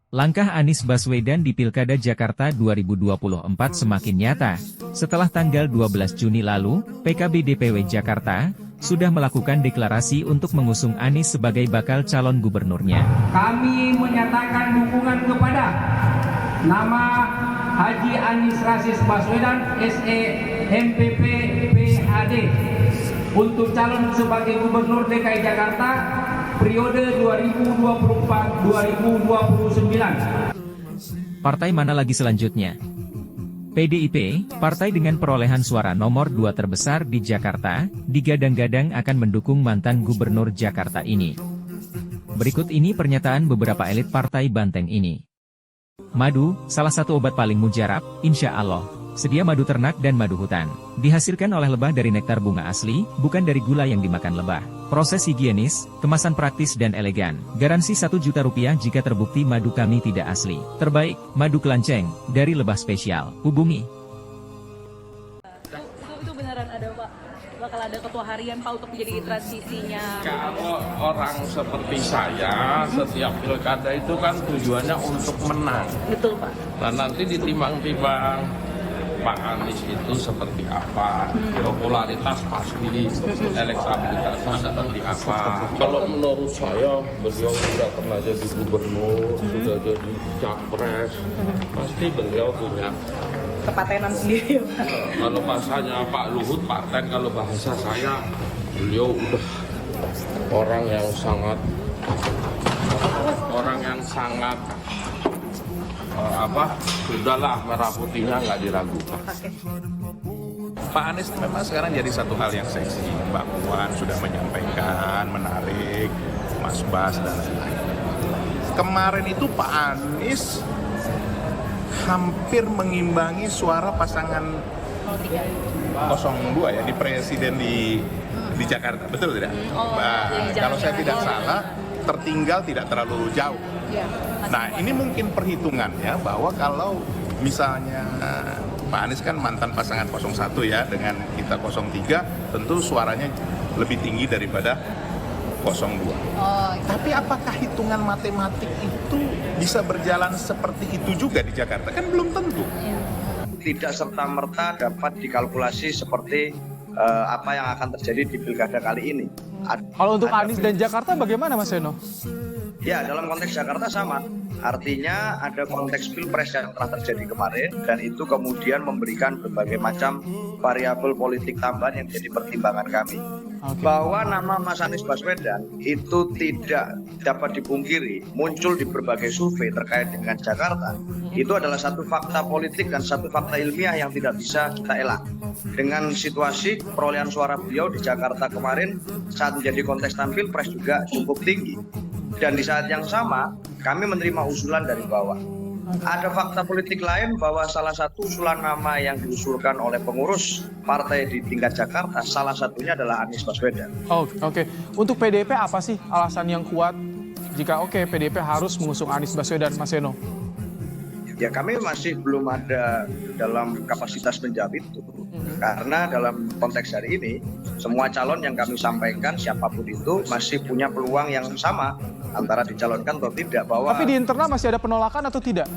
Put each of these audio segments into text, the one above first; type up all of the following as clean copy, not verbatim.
Langkah Anies Baswedan di Pilkada Jakarta 2024 semakin nyata. Setelah tanggal 12 Juni lalu, PKB DPW Jakarta sudah melakukan deklarasi untuk mengusung Anies sebagai bakal calon gubernurnya. Kami menyatakan dukungan kepada nama Haji Anies Rashid Baswedan, SE, MPP, PAD, untuk calon sebagai gubernur DKI Jakarta periode 2024-2029. Partai mana lagi selanjutnya? PDIP, partai dengan perolehan suara nomor 2 terbesar di Jakarta, digadang-gadang akan mendukung mantan gubernur Jakarta ini. Berikut ini pernyataan beberapa elit partai banteng ini. Madu, salah satu obat paling mujarab, insya Allah. Sedia madu ternak dan madu hutan. Dihasilkan oleh lebah dari nektar bunga asli, bukan dari gula yang dimakan lebah. Proses higienis, kemasan praktis dan elegan. Garansi Rp1.000.000 jika terbukti madu kami tidak asli. Terbaik, madu kelanceng, dari lebah spesial. Hubungi. Itu beneran ada Pak? Bakal ada ketua harian Pak untuk menjadi transisinya? Kalau orang seperti saya, setiap pilkada itu kan tujuannya untuk menang. Betul Pak. Nah nanti ditimbang-timbang Pak Anies itu seperti apa, popularitas pasti, elektabilitasnya seperti apa. Kalau menurut saya, beliau sudah pernah jadi gubernur, sudah jadi capres, pasti beliau punya Kepatenan sendiri Pak. kalau bahasanya Pak Luhut paten, kalau bahasa saya beliau udah orang yang sangat sudahlah, merah putihnya nggak diragukan. Pak Anies memang sekarang jadi satu hal yang seksi. Mbak Puan sudah menyampaikan, menarik, Mas Bas dan lain-lain. Kemarin itu Pak Anies hampir mengimbangi suara pasangan 02 ya di presiden di Jakarta, betul tidak? Kalau saya tidak salah, tertinggal tidak terlalu jauh. Nah, ini mungkin perhitungannya bahwa kalau misalnya Pak Anies kan mantan pasangan 01 ya, dengan kita 03, tentu suaranya lebih tinggi daripada 02. Tapi apakah hitungan matematik itu bisa berjalan seperti itu juga di Jakarta? Kan belum tentu. Tidak serta-merta dapat dikalkulasi seperti apa yang akan terjadi di pilkada kali ini. Kalau untuk Anies dan Jakarta bagaimana Mas Seno? Ya, dalam konteks Jakarta sama. Artinya ada konteks pilpres yang telah terjadi kemarin dan itu kemudian memberikan berbagai macam variabel politik tambahan yang jadi pertimbangan kami. Bahwa nama Mas Anies Baswedan itu tidak dapat dipungkiri muncul di berbagai survei terkait dengan Jakarta. Itu adalah satu fakta politik dan satu fakta ilmiah yang tidak bisa kita elak. Dengan situasi perolehan suara beliau di Jakarta kemarin saat menjadi kontestan pilpres juga cukup tinggi. Dan di saat yang sama, kami menerima usulan dari bawah. Ada fakta politik lain bahwa salah satu usulan nama yang diusulkan oleh pengurus partai di tingkat Jakarta, salah satunya adalah Anies Baswedan. Oke. Untuk PDIP apa sih alasan yang kuat jika PDIP harus mengusung Anies Baswedan, Mas Seno? Ya, kami masih belum ada dalam kapasitas menjawab itu. Karena dalam konteks hari ini, semua calon yang kami sampaikan, siapapun itu, masih punya peluang yang sama antara dicalonkan atau tidak. Tapi di internal masih ada penolakan atau tidak?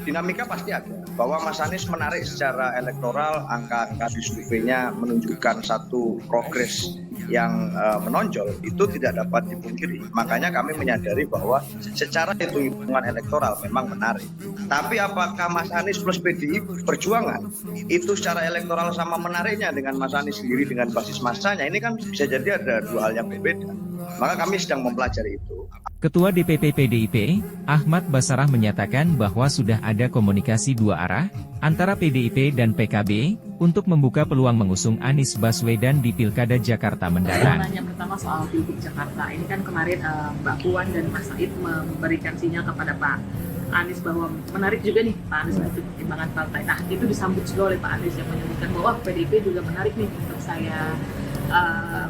Dinamika pasti ada. Bahwa Mas Anies menarik secara elektoral, angka-angka di surveinya menunjukkan satu progres yang menonjol, itu tidak dapat dipungkiri. Makanya kami menyadari bahwa secara hitung-hitungan elektoral memang menarik. Tapi apakah Mas Anies plus PDI Perjuangan itu secara elektoral sama menariknya dengan Mas Anies sendiri dengan basis masanya? Ini kan bisa jadi ada dua hal yang berbeda. Maka kami sedang mempelajari itu. Ketua DPP PDIP, Ahmad Basarah menyatakan bahwa sudah ada komunikasi dua arah antara PDIP dan PKB untuk membuka peluang mengusung Anies Baswedan di Pilkada Jakarta mendatang. Yang pertama soal Pilgub Jakarta, ini kan kemarin Mbak Puan dan Mas Said memberikan sinyal kepada Pak Anies bahwa menarik juga nih Pak Anies untuk pertimbangan partai. Nah, itu disambut juga oleh Pak Anies yang menyebutkan bahwa PDIP juga menarik nih untuk saya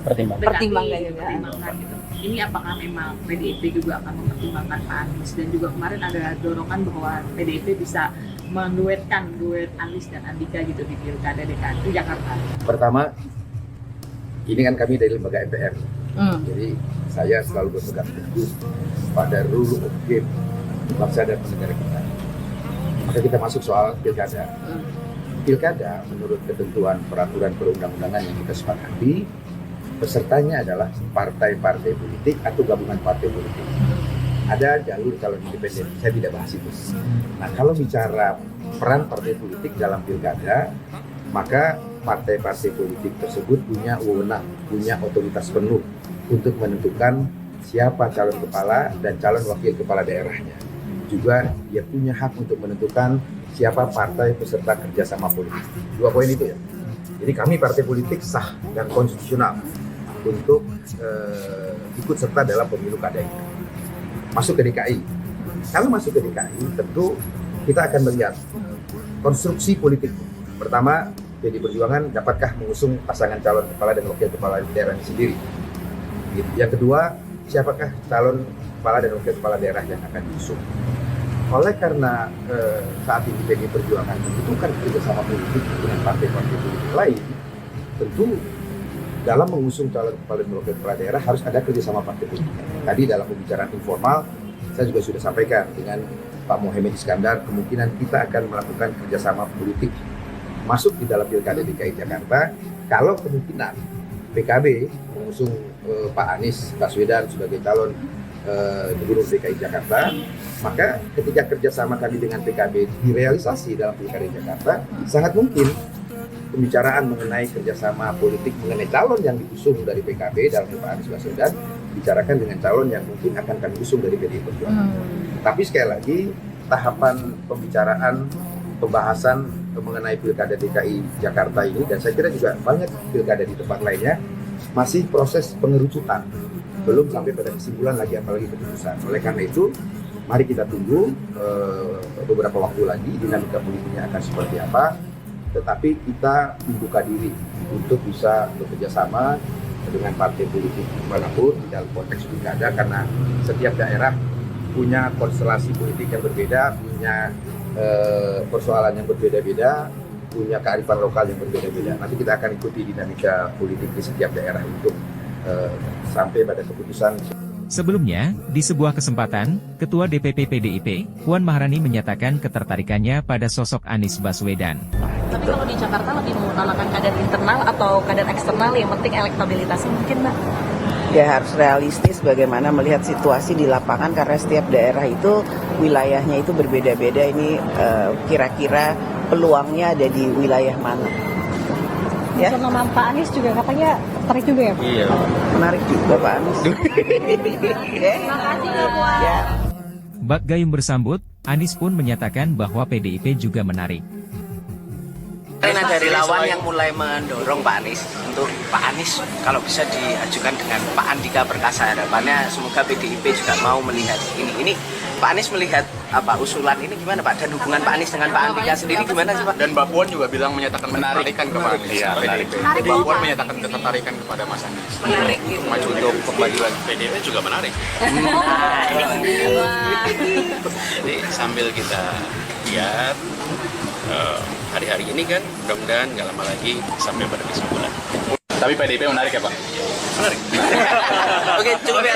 pertimbangkan gitu. Ini apakah memang PDIP juga akan mempertimbangkan Pak Anies, dan juga kemarin ada dorongan bahwa PDIP bisa duet Anies dan Andika gitu di Pilkada DKI Jakarta. Pertama, ini kan kami dari lembaga MPR, jadi saya selalu berpegang teguh pada rule of game bangsa dan negara kita. Maka kita masuk soal pilkada. Pilkada menurut ketentuan peraturan perundang-undangan yang kita sepakati, pesertanya adalah partai-partai politik atau gabungan partai politik. Ada jalur calon independen, saya tidak bahas itu. Nah, kalau bicara peran partai politik dalam pilkada, maka partai-partai politik tersebut punya wewenang, punya otoritas penuh untuk menentukan siapa calon kepala dan calon wakil kepala daerahnya. Juga dia punya hak untuk menentukan siapa partai peserta kerjasama politik. 2 poin itu ya. Jadi kami partai politik sah dan konstitusional untuk ikut serta dalam pemilu kada ini. Masuk ke DKI. Kalau masuk ke DKI, tentu kita akan melihat konstruksi politik. Pertama, PD Perjuangan dapatkah mengusung pasangan calon kepala dan wakil kepala daerahnya sendiri. Yang kedua, siapakah calon kepala dan wakil kepala daerah yang akan diusung. Oleh karena saat ini PD Perjuangan membutuhkan kerjasama politik dengan partai-partai politik lain, tentu dalam mengusung calon kepala dan wakil kepala daerah harus ada kerjasama partai politik. Tadi dalam pembicaraan informal, saya juga sudah sampaikan dengan Pak Muhaimin Iskandar, kemungkinan kita akan melakukan kerjasama politik masuk di dalam Pilkada DKI Jakarta, kalau kemungkinan PKB mengusung Pak Anies Baswedan sebagai calon Gubernur DKI Jakarta, maka ketika kerjasama kami dengan PKB direalisasi dalam Pilkada Jakarta, sangat mungkin pembicaraan mengenai kerjasama politik mengenai calon yang diusung dari PKB dalam Pak Anies Baswedan bicarakan dengan calon yang mungkin akan kami usung dari PDI Perjuangan. Tapi sekali lagi tahapan pembicaraan pembahasan mengenai Pilkada DKI Jakarta ini, dan saya kira juga banyak pilkada di tempat lainnya, masih proses pengerucutan, belum sampai pada kesimpulan lagi, apalagi keputusan. Oleh karena itu, mari kita tunggu beberapa waktu lagi dinamika politiknya akan seperti apa, tetapi kita membuka diri untuk bisa bekerja sama dengan partai politik manapun dalam konteks pilkada, karena setiap daerah punya konstelasi politik yang berbeda, punya persoalan yang berbeda-beda, punya kearifan lokal yang berbeda-beda. Nanti kita akan ikuti dinamika politik di setiap daerah untuk sampai pada keputusan. Sebelumnya, di sebuah kesempatan, Ketua DPP PDIP, Puan Maharani menyatakan ketertarikannya pada sosok Anies Baswedan. Tapi kalau di Jakarta lebih mengutamakan kader internal atau kader eksternal, yang penting elektabilitasnya mungkin, Mbak? Ya harus realistis bagaimana melihat situasi di lapangan, karena setiap daerah itu wilayahnya itu berbeda-beda. Ini kira-kira peluangnya ada di wilayah mana? Ya. Nama Pak Anies juga katanya tertarik juga ya Pak? Iya. Menarik juga Pak Anies. Terima kasih Mbak Puan. Ya. Bak Gayung bersambut, Anies pun menyatakan bahwa PDIP juga menarik. Karena dari lawan yang mulai mendorong Pak Anies untuk Pak Anies kalau bisa diajukan dengan Pak Andika Perkasa, harapannya semoga PDIP juga mau melihat ini. Pak Anies melihat apa usulan ini gimana Pak, dan hubungan Pak Anies dengan Pak Andika sendiri gimana sih Pak? Dan Mbak Puan juga bilang menyatakan ketertarikan kepada Anies. Iya, menarik. Jadi Mbak Puan menyatakan ketertarikan kepada Mas Anies. Menarik gitu. Maju untuk kemajuan PDIP juga menarik. Jadi sambil kita lihat hari-hari ini kan, mudah-mudahan nggak lama lagi sampai pada kesimpulan. Tapi PDIP menarik ya Pak? Menarik. Oke, cukup ya.